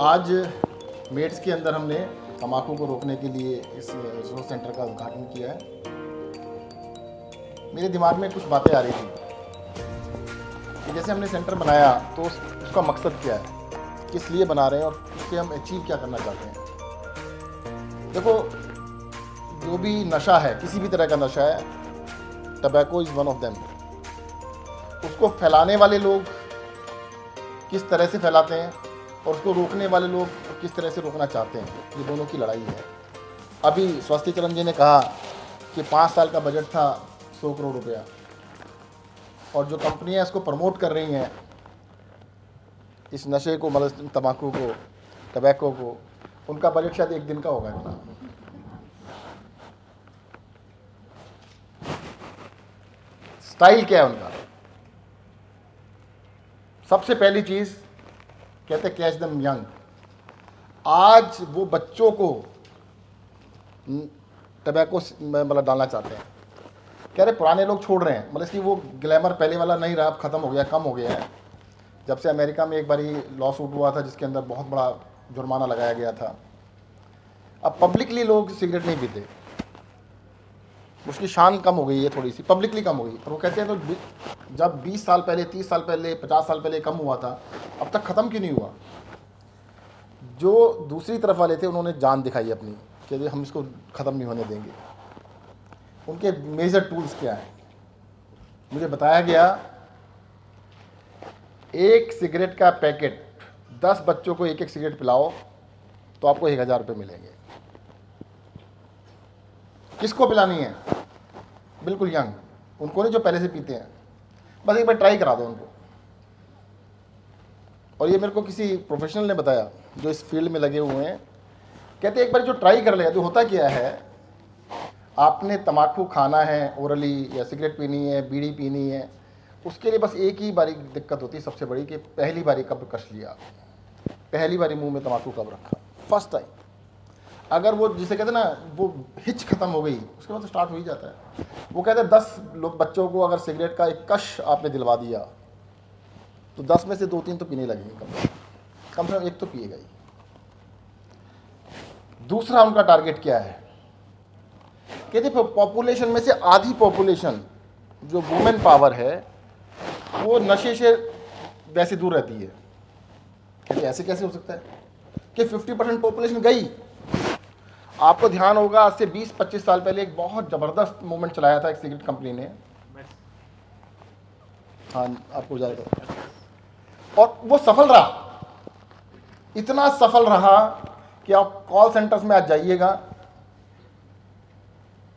आज मेड्स के अंदर हमने तम्बाकू को रोकने के लिए इस रिसोर्स सेंटर का उद्घाटन किया है। मेरे दिमाग में कुछ बातें आ रही थी कि जैसे हमने सेंटर बनाया तो उसका मकसद क्या है, किस लिए बना रहे हैं और उससे हम अचीव क्या करना चाहते हैं। देखो, जो भी नशा है, किसी भी तरह का नशा है, tobacco is one of them. उसको फैलाने वाले लोग किस तरह से फैलाते हैं और उसको रोकने वाले लोग किस तरह से रोकना चाहते हैं, ये दोनों की लड़ाई है। अभी स्वास्थ्य चरण जी ने कहा कि 5 साल का बजट था 100 करोड़ रुपया, और जो कंपनियां इसको प्रमोट कर रही हैं, इस नशे को, मतलब तम्बाकू को, टबैको को, उनका बजट शायद एक दिन का होगा इतना। स्टाइल क्या है उनका? सबसे पहली चीज़ कहते हैं कैच देम यंग। आज वो बच्चों को टबैको में मतलब डालना चाहते हैं। कह रहे पुराने लोग छोड़ रहे हैं, मतलब इसकी वो ग्लैमर पहले वाला नहीं रहा, अब ख़त्म हो गया, कम हो गया है। जब से अमेरिका में एक बारी लॉ सूट हुआ था जिसके अंदर बहुत बड़ा जुर्माना लगाया गया था, अब पब्लिकली लोग सिगरेट नहीं पीते। उसकी शान कम हो गई है, थोड़ी सी पब्लिकली कम हो गई। पर वो कहते हैं तो जब 20 साल पहले, 30 साल पहले, 50 साल पहले कम हुआ था, अब तक ख़त्म क्यों नहीं हुआ? जो दूसरी तरफ वाले थे उन्होंने जान दिखाई अपनी कि हम इसको ख़त्म नहीं होने देंगे। उनके मेजर टूल्स क्या हैं? मुझे बताया गया, एक सिगरेट का पैकेट, 10 बच्चों को एक एक सिगरेट पिलाओ तो आपको 1000 रुपये मिलेंगे। किसको पिलानी है? बिल्कुल यंग, उनको नहीं जो पहले से पीते हैं। बस एक बार ट्राई करा दो उनको। और ये मेरे को किसी प्रोफेशनल ने बताया जो इस फील्ड में लगे हुए हैं। कहते हैं एक बार जो ट्राई कर लेगा, जो होता क्या है, आपने तम्बाकू खाना है ओरली या सिगरेट पीनी है, बीड़ी पीनी है, उसके लिए बस एक ही बारी दिक्कत होती है सबसे बड़ी, कि पहली बारी कब कस लिया, पहली बारी मुंह में तम्बाकू कब रखा, फर्स्ट टाइम। अगर वो जिसे कहते हैं ना, वो हिच खत्म हो गई, उसके बाद तो स्टार्ट हो ही जाता है। वो कहते हैं 10 लोग बच्चों को अगर सिगरेट का एक कश आपने दिलवा दिया तो 10 में से 2-3 तो पीने लगेंगे, कम से कम एक तो पिएगा ही। दूसरा उनका टारगेट क्या है? कहते पॉपुलेशन में से आधी पॉपुलेशन जो वुमेन पावर है वो नशे से वैसे दूर रहती है। कहते ऐसे कैसे हो सकता है कि 50% पॉपुलेशन गई? आपको ध्यान होगा, आज से 20-25 साल पहले एक बहुत ज़बरदस्त मूवमेंट चलाया था एक सिगरेट कंपनी ने। हाँ, आपको जाएगा। और वो सफल रहा, इतना सफल रहा कि आप कॉल सेंटर्स में आज जाइएगा,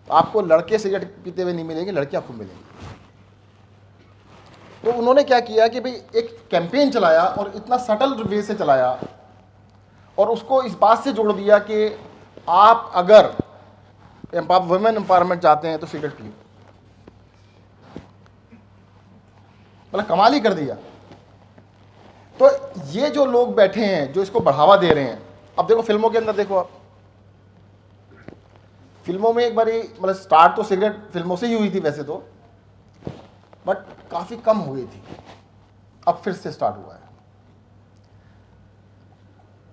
आपको लड़के सिगरेट पीते हुए नहीं मिलेंगे, लड़कियां आपको मिलेंगी। तो उन्होंने क्या किया कि भाई एक कैंपेन चलाया, और इतना सटल वे से चलाया, और उसको इस बात से जोड़ दिया कि आप अगर वुमेन एम्पावरमेंट चाहते हैं तो सिगरेट पियो। मतलब कमाल ही कर दिया। तो ये जो लोग बैठे हैं जो इसको बढ़ावा दे रहे हैं, अब देखो फिल्मों के अंदर देखो, आप फिल्मों में एक बारी मतलब स्टार्ट तो सिगरेट फिल्मों से ही हुई थी वैसे तो, बट काफ़ी कम हो गई थी, अब फिर से स्टार्ट हुआ है।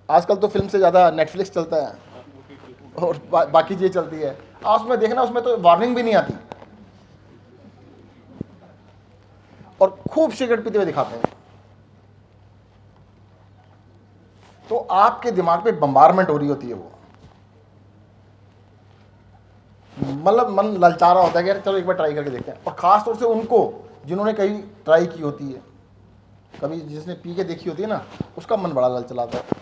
आजकल तो फिल्म से ज़्यादा नेटफ्लिक्स चलता है और बाकी चीज़ें चलती है। आप उसमें देखना, उसमें तो वार्निंग भी नहीं आती, और खूब सिगरेट पीते हुए दिखाते हैं। तो आपके दिमाग पे बम्बारमेंट हो रही होती है, वो मतलब मन ललचा रहा होता है कि यार चलो एक बार ट्राई करके देखते हैं। और ख़ास तौर से उनको जिन्होंने कहीं ट्राई की होती है, कभी जिसने पी के देखी होती है ना, उसका मन बड़ा ललचलाता है।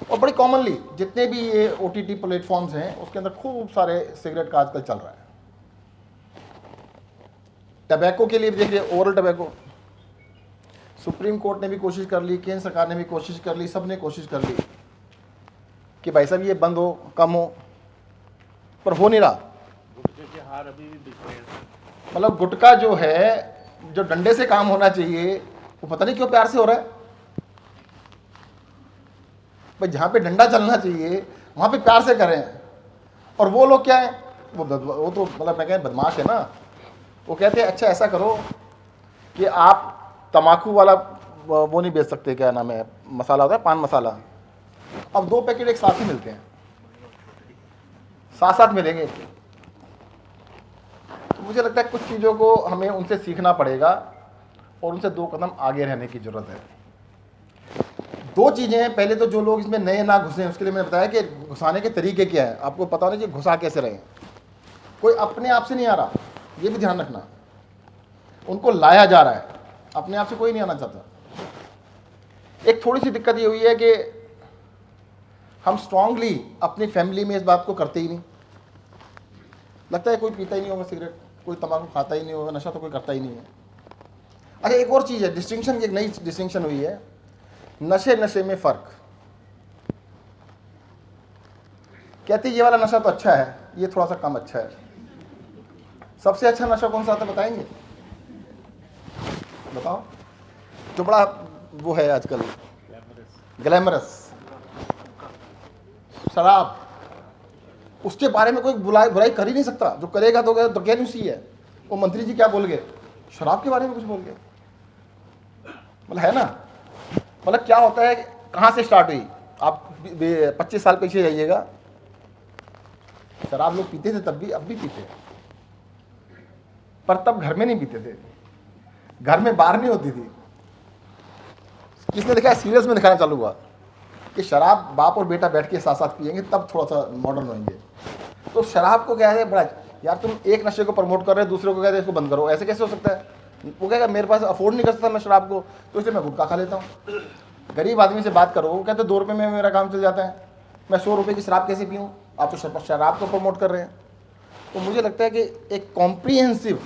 और बड़ी कॉमनली जितने भी ये OTT प्लेटफॉर्म्स हैं उसके अंदर खूब सारे सिगरेट का आजकल चल रहा है। टबैको के लिए देख रहे, ओरल टबैको, सुप्रीम कोर्ट ने भी कोशिश कर ली, केंद्र सरकार ने भी कोशिश कर ली, सब ने कोशिश कर ली कि भाई साहब ये बंद हो, कम हो, पर हो नहीं रहा। मतलब गुटखा जो है, जो डंडे से काम होना चाहिए, वो पता नहीं क्यों प्यार से हो रहा है। भाई जहाँ पे डंडा चलना चाहिए वहाँ पे प्यार से करें। और वो लोग क्या है, वो तो मतलब मैं कहें बदमाश है ना। वो कहते हैं अच्छा ऐसा करो कि आप तम्बाकू वाला वो नहीं बेच सकते, क्या नाम है, मसाला होता है पान मसाला, अब 2 पैकेट एक साथ ही मिलते हैं, साथ साथ मिलेंगे। तो मुझे लगता है कुछ चीज़ों को हमें उनसे सीखना पड़ेगा और उनसे 2 कदम आगे रहने की ज़रूरत है। 2 चीज़ें हैं, पहले तो जो लोग इसमें नए ना घुसे उसके लिए मैंने बताया कि घुसाने के तरीके क्या है, आपको पता होना चाहिए घुसा कैसे रहे। कोई अपने आप से नहीं आ रहा, ये भी ध्यान रखना, उनको लाया जा रहा है, अपने आप से कोई नहीं आना चाहता। एक थोड़ी सी दिक्कत ये हुई है कि हम स्ट्रांगली अपनी फैमिली में इस बात को करते ही नहीं। लगता है कोई पीता ही नहीं होगा सिगरेट, कोई तंबाकू खाता ही नहीं होगा, नशा तो कोई करता ही नहीं है। अच्छा, एक और चीज़ है, डिस्टिंक्शन की एक नई डिस्टिंक्शन हुई है, नशे में फ़र्क। कहती ये वाला नशा तो अच्छा है, ये थोड़ा सा कम अच्छा है। सबसे अच्छा नशा कौन सा आता है बताएंगे? बताओ, जो बड़ा वो है आजकल ग्लैमरस, शराब। उसके बारे में कोई बुराई कर ही नहीं सकता, जो करेगा तो क्या न्यूज़ है। वो मंत्री जी क्या बोल गए, शराब के बारे में कुछ बोल गए, मतलब है ना। मतलब क्या होता है, कहाँ से स्टार्ट हुई, आप 25 साल पीछे जाइएगा, शराब लोग पीते थे तब भी, अब भी पीते हैं, पर तब घर में नहीं पीते थे, घर में बाहर नहीं होती थी। किसने देखा, सीरियस में दिखाना चालू हुआ कि शराब बाप और बेटा बैठ के साथ साथ पिएंगे, तब थोड़ा सा मॉडर्न होंगे। तो शराब को क्या है, बड़ा यार तुम एक नशे को प्रमोट कर रहे हो, दूसरे को कह रहे हो इसको बंद करो, ऐसे कैसे हो सकता है। वो कहेगा मेरे पास अफोर्ड नहीं कर सकता मैं शराब को, तो इसलिए मैं गुटखा खा लेता हूँ। गरीब आदमी से बात करो, वो कहते 2 रुपये में मेरा काम चल जाता है, मैं 100 रुपये की शराब कैसे पीऊँ। आप तो शराब को प्रमोट कर रहे हैं। तो मुझे लगता है कि एक कॉम्प्रीहेंसिव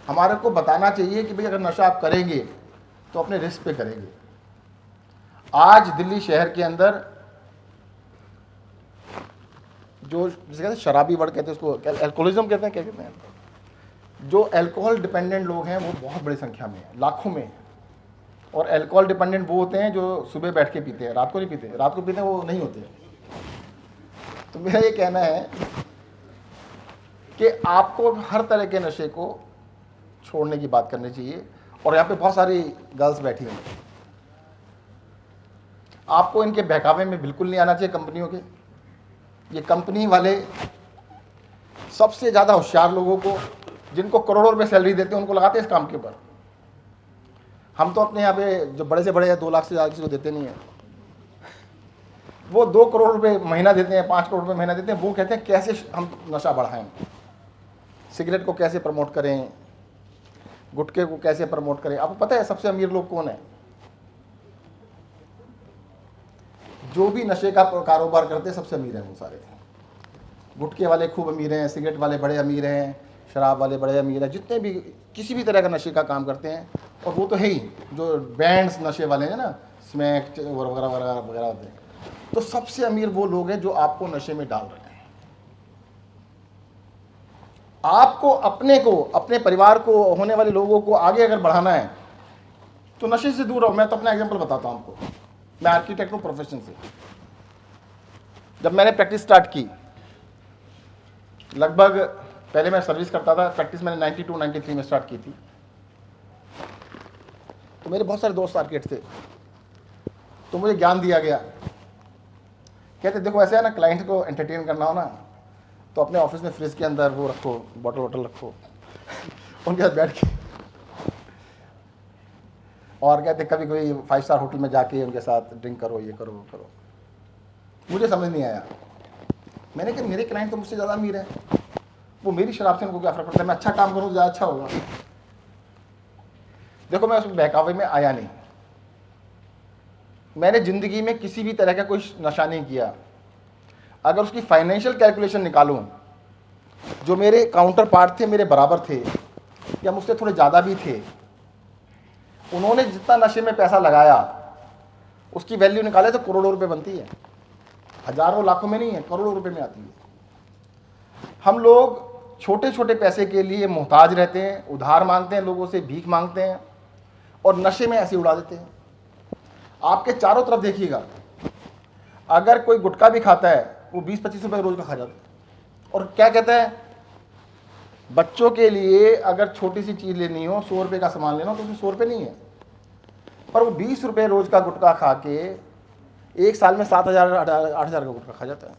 हमारे को बताना चाहिए कि भाई अगर नशा आप करेंगे तो अपने रिस्क पे करेंगे। आज दिल्ली शहर के अंदर जो जिसे कहते हैं शराबी वर्ड कहते हैं, उसको एल्कोहलिज्म कहते हैं, क्या कहते हैं, जो अल्कोहल डिपेंडेंट लोग हैं वो बहुत बड़ी संख्या में है, लाखों में है। और अल्कोहल डिपेंडेंट वो होते हैं जो सुबह बैठ के पीते हैं, रात को नहीं पीते, रात को पीते हैं वो नहीं होते। तो मेरा ये कहना है कि आपको हर तरह के नशे को छोड़ने की बात करनी चाहिए। और यहाँ पे बहुत सारी गर्ल्स बैठी हैं, आपको इनके बहकावे में बिल्कुल नहीं आना चाहिए कंपनियों के। ये कंपनी वाले सबसे ज़्यादा होशियार लोगों को, जिनको करोड़ों रुपए सैलरी देते हैं, उनको लगाते हैं इस काम के ऊपर। हम तो अपने यहाँ पे जो बड़े से बड़े हैं 2 लाख से ज़्यादा किसी को देते नहीं हैं, वो 2 करोड़ रुपए महीना देते हैं, 5 करोड़ रुपए महीना देते हैं। वो कहते हैं कैसे हम नशा बढ़ाएं, सिगरेट को कैसे प्रमोट करें, गुटखे को कैसे प्रमोट करें। आपको पता है सबसे अमीर लोग कौन है? जो भी नशे का कारोबार करते हैं सबसे अमीर हैं वो सारे। गुटखे वाले खूब अमीर हैं, सिगरेट वाले बड़े अमीर हैं, शराब वाले बड़े अमीर हैं, जितने भी किसी भी तरह का नशे का काम करते हैं। और वो तो है ही, जो बैंड्स नशे वाले हैं ना, स्मैक वगैरह वगैरह वगैरह होते हैं। तो सबसे अमीर वो लोग हैं जो आपको नशे में डाल रहे हैं। आपको अपने को, अपने परिवार को, होने वाले लोगों को आगे अगर बढ़ाना है तो नशे से दूर रहो। मैं तो अपना एग्जांपल बताता हूं आपको। मैं आर्किटेक्ट हूं प्रोफेशन से। जब मैंने प्रैक्टिस स्टार्ट की, लगभग पहले मैं सर्विस करता था, प्रैक्टिस मैंने 92-93 में स्टार्ट की थी। तो मेरे बहुत सारे दोस्त आर्किटेक्ट थे, तो मुझे ज्ञान दिया गया। कहते देखो ऐसे है ना, क्लाइंट को एंटरटेन करना हो ना, तो अपने ऑफिस में फ्रिज के अंदर वो रखो, बॉटल वॉटल रखो, उनके साथ बैठ के। और कहते कभी कभी 5 स्टार होटल में जाके उनके साथ ड्रिंक करो, ये करो वो करो। मुझे समझ नहीं आया। मैंने कहा मेरे क्लाइंट तो मुझसे ज़्यादा अमीर है, वो मेरी शराब से उनको क्या फ़र्क पड़ता है, मैं अच्छा काम करूँ ज़्यादा अच्छा होगा। देखो मैं उस बहकावे में आया नहीं। मैंने ज़िंदगी में किसी भी तरह का कोई नशा नहीं किया। अगर उसकी फाइनेंशियल कैलकुलेशन निकालूं, जो मेरे काउंटर पार्ट थे मेरे बराबर थे या मुझसे थोड़े ज़्यादा भी थे, उन्होंने जितना नशे में पैसा लगाया उसकी वैल्यू निकाले तो करोड़ों रुपए बनती है। हजारों लाखों में नहीं है, करोड़ों रुपए में आती है। हम लोग छोटे छोटे पैसे के लिए मोहताज रहते हैं, उधार मांगते हैं, लोगों से भीख मांगते हैं और नशे में ऐसे उड़ा देते हैं। आपके चारों तरफ देखिएगा, अगर कोई गुटखा भी खाता है वो 20-25 रुपए रोज का खा जाता है। और क्या कहता है, बच्चों के लिए अगर छोटी सी चीज़ लेनी हो, 100 रुपये का सामान लेना हो, तो उसमें 100 रुपये नहीं है, पर वो 20 रुपये रोज का गुटखा खा के एक साल में 7,000 8,000 का गुटखा खा जाता है।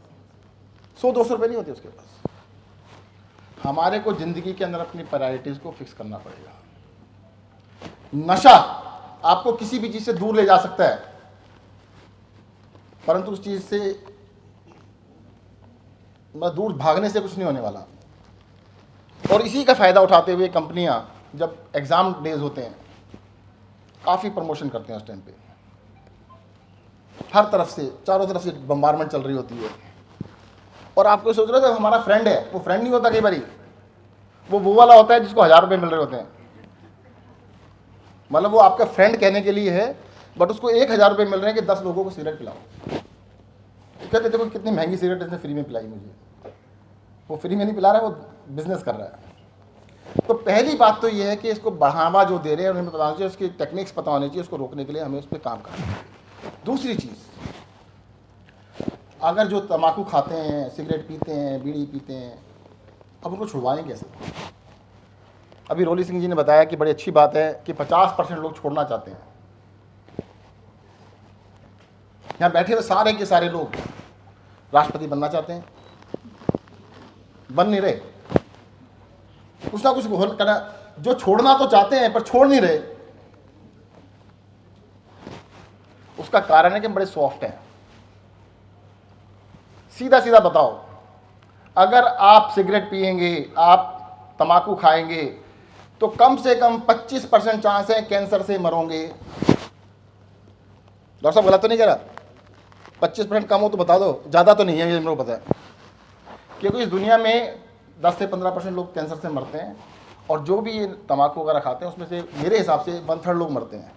100-200 रुपये नहीं होते उसके पास। हमारे को ज़िंदगी के अंदर अपनी प्रायोरिटीज़ को फिक्स करना पड़ेगा। नशा आपको किसी भी चीज़ से दूर ले जा सकता है, परंतु उस चीज़ से दूर भागने से कुछ नहीं होने वाला। और इसी का फ़ायदा उठाते हुए कंपनियां जब एग्ज़ाम डेज होते हैं काफ़ी प्रमोशन करते हैं। उस टाइम पे हर तरफ से, चारों तरफ से बम्बारमेंट चल रही होती है। और आपको सोच रहे हो हमारा फ्रेंड है, वो फ्रेंड नहीं होता। कई बारी वो वाला होता है जिसको 1,000 रुपये मिल रहे होते हैं। मतलब वो आपका फ्रेंड कहने के लिए है, बट उसको 1,000 रुपये मिल रहे हैं कि 10 लोगों को सिगरेट पिलाओ। कहते देखो कितनी महंगी सिगरेट इसने फ्री में पिलाई मुझे। वो फ्री में नहीं पिला रहा है, वो बिजनेस कर रहा है। तो पहली बात तो ये है कि इसको बढ़ावा जो दे रहे हैं उन्हें पता होना चाहिए, उसकी टेक्निक्स पता होनी चाहिए। उसको रोकने के लिए हमें उस पर काम करना चाहिए। दूसरी चीज़, अगर जो तम्बाकू खाते हैं, सिगरेट पीते हैं, बीड़ी पीते हैं, अब उनको छुड़वाएं कैसे? अभी रोली सिंह जी ने बताया कि बड़ी अच्छी बात है कि 50% लोग छोड़ना चाहते हैं। यहाँ बैठे हुए सारे के सारे लोग राष्ट्रपति बनना चाहते हैं, बन नहीं रहे। कुछ ना कुछ करना, जो छोड़ना तो चाहते हैं पर छोड़ नहीं रहे। उसका कारण है कि बड़े सॉफ्ट हैं। सीधा सीधा बताओ, अगर आप सिगरेट पिएंगे, आप तम्बाकू खाएंगे, तो कम से कम 25% चांस है कैंसर से मरोगे। डॉक्टर साहब गलत तो नहीं कह रहा? 25% कम हो तो बता दो, ज़्यादा तो नहीं है, ये मेरे को पता है। क्योंकि इस दुनिया में 10 से 15% लोग कैंसर से मरते हैं, और जो भी ये तम्बाकू वगैरह खाते हैं उसमें से मेरे हिसाब से 1/3 लोग मरते हैं।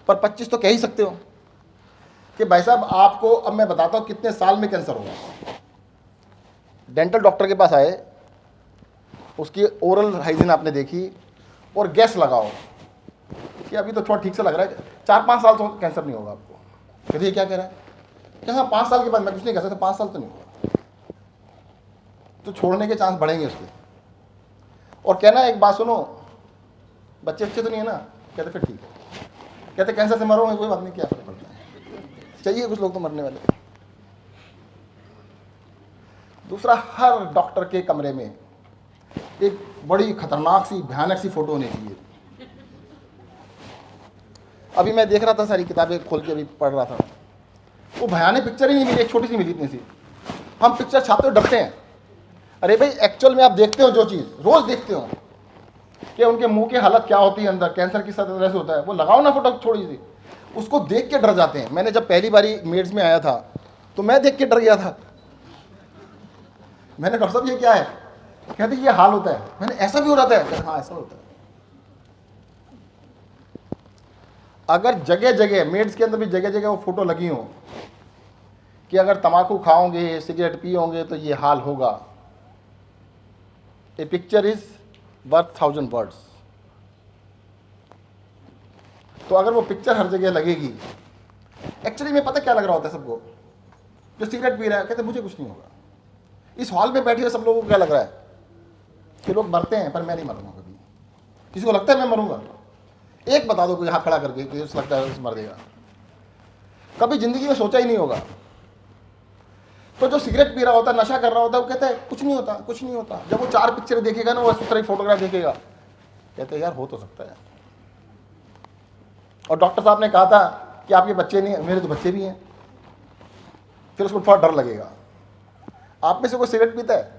पर 25 तो कह ही सकते हो कि भाई साहब आपको अब मैं बताता हूँ कितने साल में कैंसर होगा। डेंटल डॉक्टर के पास आए, उसकी ओरल हाइजीन आपने देखी, और गैस लगाओ कि अभी तो थोड़ा ठीक से लग रहा है, 4-5 साल तो कैंसर नहीं होगा आपको। फिर ये क्या कह रहा है कि हाँ 5 साल के बाद मैं कुछ नहीं कह सकता, 5 साल तो नहीं होगा, तो छोड़ने के चांस बढ़ेंगे उसके। और कहना एक बात सुनो, बच्चे अच्छे तो नहीं है ना? कहते फिर ठीक है। कहते कैंसर से मरोगे, कोई बात नहीं, क्या फर्क पड़ता है, चाहिए कुछ लोग तो मरने वाले। दूसरा, हर डॉक्टर के कमरे में एक बड़ी खतरनाक सी, भयानक सी फोटो होनी चाहिए। अभी मैं देख रहा था, सारी किताबें खोल के अभी पढ़ रहा था, वो भयानक पिक्चर ही नहीं मिली, एक छोटी सी मिली इतनी सी। हम पिक्चर छापते हो डरते हैं। अरे भाई एक्चुअल में आप देखते हो जो चीज़ रोज़ देखते हो कि उनके मुंह की हालत क्या होती है, अंदर कैंसर किस तरह से होता है, वो लगाओ ना फोटो छोटी सी, उसको देख के डर जाते हैं। मैंने जब पहली बारी मेड्स में आया था तो मैं देख के डर गया था। मैंने डॉक्टर साहब ये क्या है? कहते ये हाल होता है। मैंने ऐसा भी हो जाता है? कहते हाँ ऐसा होता है। अगर जगह जगह मेड्स के अंदर भी जगह जगह वो फोटो लगी हो कि अगर तम्बाकू खाओगे, सिगरेट पियोगे तो ये हाल होगा। ए पिक्चर इज वर्थ 1000 वर्ड्स। तो अगर वो पिक्चर हर जगह लगेगी, एक्चुअली में पता क्या लग रहा होता है सबको? जो सिगरेट पी रहा है कहते मुझे कुछ नहीं होगा। इस हॉल में बैठे हुए सब लोगों को क्या लग रहा है कि लोग मरते हैं, पर मैं नहीं मरूंगा कभी। किसी को लगता है मैं मरूंगा? एक बता दो कोई हाथ खड़ा करके कि लगता है मर देगा। कभी जिंदगी में सोचा ही नहीं होगा। तो जो सिगरेट पी रहा होता है, नशा कर रहा होता है, वो कहता है कुछ नहीं होता, कुछ नहीं होता। जब वो 4 पिक्चर देखेगा ना, वो इस तरह फोटोग्राफ देखेगा, कहते हैं यार हो तो सकता है। और डॉक्टर साहब ने कहा था कि आपके बच्चे नहीं, मेरे तो बच्चे भी हैं। फिर उसको थोड़ा डर लगेगा। आप में से कोई सिगरेट पीता है?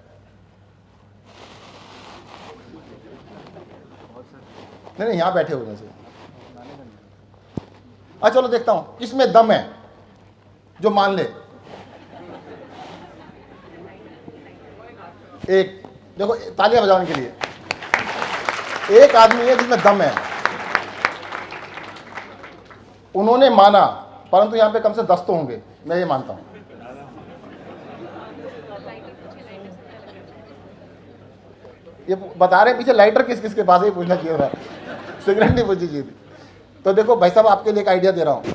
नहीं, यहां बैठे हुए से। अच्छा चलो देखता हूं किसमें दम है जो मान ले। एक देखो, तालियां बजाने के लिए एक आदमी है जिसमें दम है। उन्होंने माना, परंतु यहां पे कम से 10 तो होंगे, मैं ये मानता हूं। ये बता रहे पीछे लाइटर किस किस के पास है, पूछना चाहिए था, सिगरेट नहीं पूछनी चाहिए थी। तो देखो भाई साहब, आपके लिए एक आइडिया दे रहा हूं।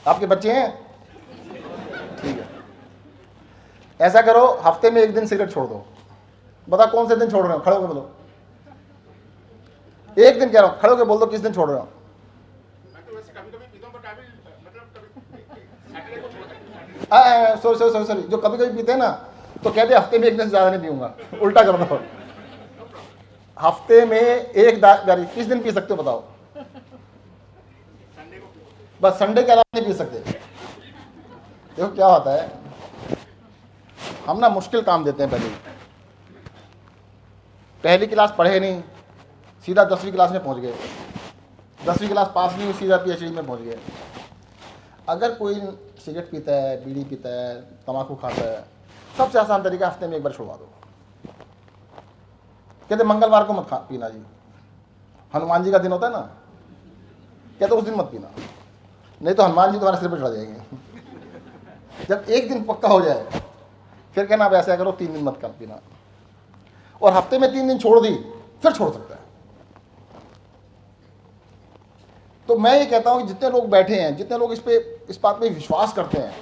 आपके बच्चे हैं? ठीक है, ऐसा करो हफ्ते में 1 दिन सिगरेट छोड़ दो। बता कौन से दिन छोड़ रहे हो? खड़े होकर बोलो। 1 दिन कह रहा हूं, खड़े होकर बोल दो किस दिन छोड़ रहे हो। सॉरी सॉरी सॉरी सॉरी, जो कभी कभी पीते हैं ना तो कहते हैं हफ्ते में एक दिन से ज़्यादा नहीं पीऊंगा, उल्टा कर दो। हफ्ते में एक दारी किस दिन पी सकते हो बताओ? बस संडे के अलावा नहीं पी सकते। देखो क्या होता है, हम ना मुश्किल काम देते हैं। पहली क्लास पढ़े नहीं, सीधा 10वीं क्लास में पहुंच गए, 10वीं क्लास पास नहीं हुई, सीधा PhD में पहुंच गए। अगर कोई सिगरेट पीता है, बीड़ी पीता है, तम्बाकू खाता है, सबसे आसान तरीका हफ्ते में एक बार छुड़वा दो। कहते मंगलवार को मत पीना जी, हनुमान जी का दिन होता है ना, कहते उस दिन मत पीना, नहीं तो हनुमान जी तुम्हारे सिर पर चढ़ा जाएंगे। जब एक दिन पक्का हो जाए फिर कहना अब ऐसा करो 3 दिन मत कर पीना, और हफ्ते में 3 दिन छोड़ दी फिर छोड़ सकता है। तो मैं ये कहता हूँ कि जितने लोग बैठे हैं, जितने लोग इस बात पे विश्वास करते हैं,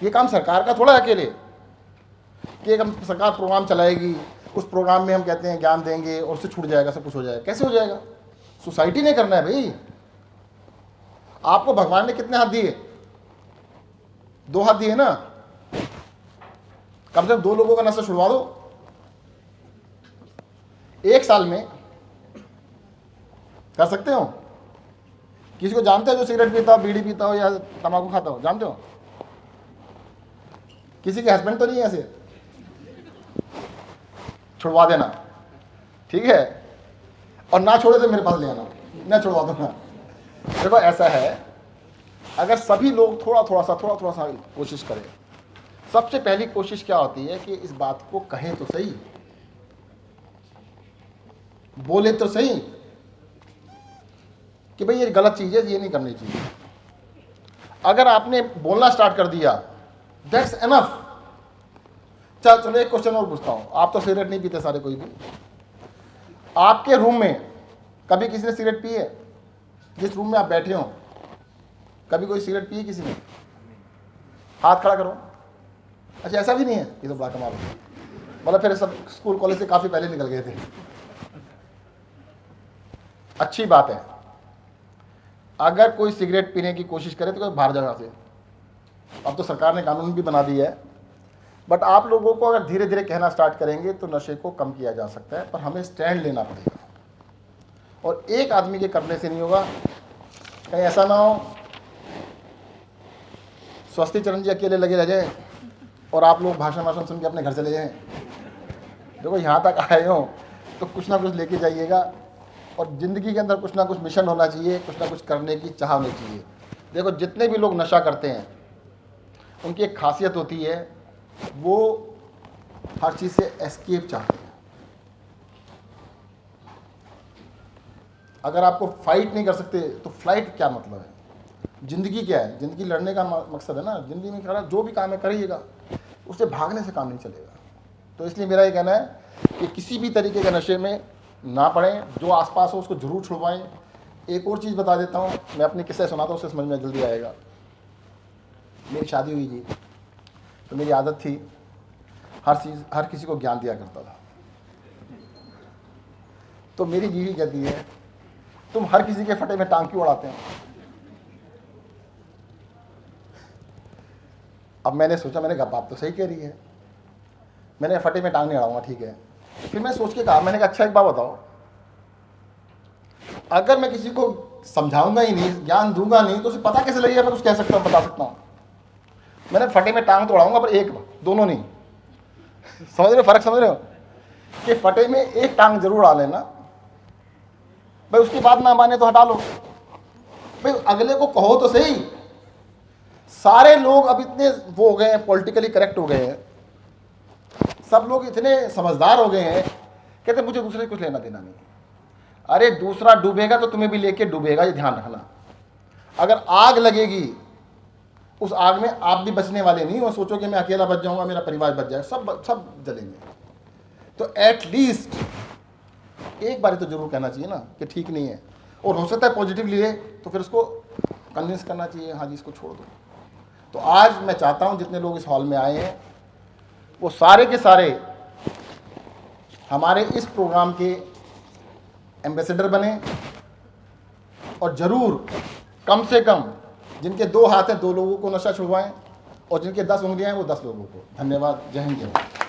ये काम सरकार का थोड़ा अकेले कि एक हम सरकार प्रोग्राम चलाएगी, उस प्रोग्राम में हम कहते हैं ज्ञान देंगे और उससे छूट जाएगा, सब कुछ हो जाएगा। कैसे हो जाएगा? सोसाइटी ने करना है भाई। आपको भगवान ने कितने हाथ दिए? 2 हाथ दिए ना, कम से कम 2 लोगों का नशा छुड़वा दो। 1 साल में कर सकते हो? किसी को जानते हो जो सिगरेट पीता हो, बीड़ी पीता हो या तंबाकू खाता हो? जानते हो? किसी के हस्बैंड तो नहीं है ऐसे? छुड़वा देना, ठीक है? और ना छोड़े तो मेरे पास ले आना, मैं छुड़वा दूंगा। देखो ऐसा है, अगर सभी लोग थोड़ा थोड़ा सा कोशिश करें। सबसे पहली कोशिश क्या होती है कि इस बात को कहें तो सही, बोले तो सही कि भाई ये गलत चीज़ है, ये नहीं करनी चाहिए। अगर आपने बोलना स्टार्ट कर दिया, दैट्स एनफ। चलो एक क्वेश्चन और पूछता हूँ, आप तो सिगरेट नहीं पीते सारे, कोई भी आपके रूम में कभी किसी ने सिगरेट पी है? जिस रूम में आप बैठे हो कभी कोई सिगरेट पी है किसी ने? हाथ खड़ा करो। अच्छा ऐसा भी नहीं है? ये तो बड़ा कमाल है, मतलब फिर सब स्कूल कॉलेज से काफ़ी पहले निकल गए थे। अच्छी बात है, अगर कोई सिगरेट पीने की कोशिश करे तो कोई बाहर जगह से, अब तो सरकार ने कानून भी बना दिया है, बट आप लोगों को अगर धीरे धीरे कहना स्टार्ट करेंगे तो नशे को कम किया जा सकता है। पर हमें स्टैंड लेना पड़ेगा, और एक आदमी के करने से नहीं होगा। कहीं ऐसा ना हो स्वस्ति चरण जी अकेले लगे रह जाए और आप लोग भाषण सुन के अपने घर चले जाएं। देखो यहाँ तक आए हो तो कुछ ना कुछ लेके जाइएगा, और ज़िंदगी के अंदर कुछ ना कुछ मिशन होना चाहिए, कुछ ना कुछ करने की चाह होनी चाहिए। देखो जितने भी लोग नशा करते हैं उनकी एक खासियत होती है, वो हर चीज़ से एस्केप चाहते हैं। अगर आपको फाइट नहीं कर सकते तो फ्लाइट क्या मतलब है? ज़िंदगी क्या है? ज़िंदगी लड़ने का मकसद है ना। ज़िंदगी में खड़ा जो भी काम है करिएगा, उससे भागने से काम नहीं चलेगा। तो इसलिए मेरा ये कहना है कि किसी भी तरीके के नशे में ना पड़ें, जो आसपास हो उसको ज़रूर छुड़वाएं। एक और चीज़ बता देता हूँ, मैं अपने किस्से सुनाता हूँ, उससे समझ में जल्दी आएगा। मेरी शादी हुई जी, तो मेरी आदत थी हर किसी को ज्ञान दिया करता था। तो मेरी बीवी कहती है तुम हर किसी के फटे में टांग क्यों उड़ाते हैं? अब मैंने सोचा, मैंने कहा बात तो सही कह रही है, मैंने फटे में टांग नहीं अड़ाऊंगा, ठीक है। फिर मैं सोच के कहा, मैंने कहा अच्छा एक बात बताओ, अगर मैं किसी को समझाऊंगा ही नहीं, ज्ञान दूंगा नहीं, तो उसे पता कैसे लगेगा मैं कुछ कह सकता हूँ, बता सकता हूँ? मैंने फटे में टांग तो उड़ाऊंगा पर एक, दोनों नहीं। समझ रहे हो फर्क? समझ रहे हो कि फटे में एक टांग जरूर उड़ा लेना भाई, उसके बाद ना माने तो हटा लो भाई, अगले को कहो तो सही। सारे लोग अब इतने वो हो गए हैं, पॉलिटिकली करेक्ट हो गए हैं, सब लोग इतने समझदार हो गए हैं, कहते मुझे दूसरे से कुछ लेना देना नहीं। अरे दूसरा डूबेगा तो तुम्हें भी लेके डूबेगा, ये ध्यान रखना। अगर आग लगेगी, उस आग में आप भी बचने वाले नहीं हो। सोचो कि मैं अकेला बच जाऊंगा, मेरा परिवार बच जाएगा, सब जलेंगे। तो एटलीस्ट एक बार तो जरूर कहना चाहिए ना कि ठीक नहीं है, और हो सकता है पॉजिटिवली है तो फिर उसको कन्विंस करना चाहिए, हाँ जी इसको छोड़ दो। तो आज मैं चाहता हूं जितने लोग इस हॉल में आए हैं वो सारे के सारे हमारे इस प्रोग्राम के एम्बेसडर बने, और ज़रूर कम से कम जिनके 2 हाथ हैं 2 लोगों को नशा छुड़वाएं, और जिनके 10 उंगलियां हैं वो 10 लोगों को। धन्यवाद। जय हिंद, जय भारत।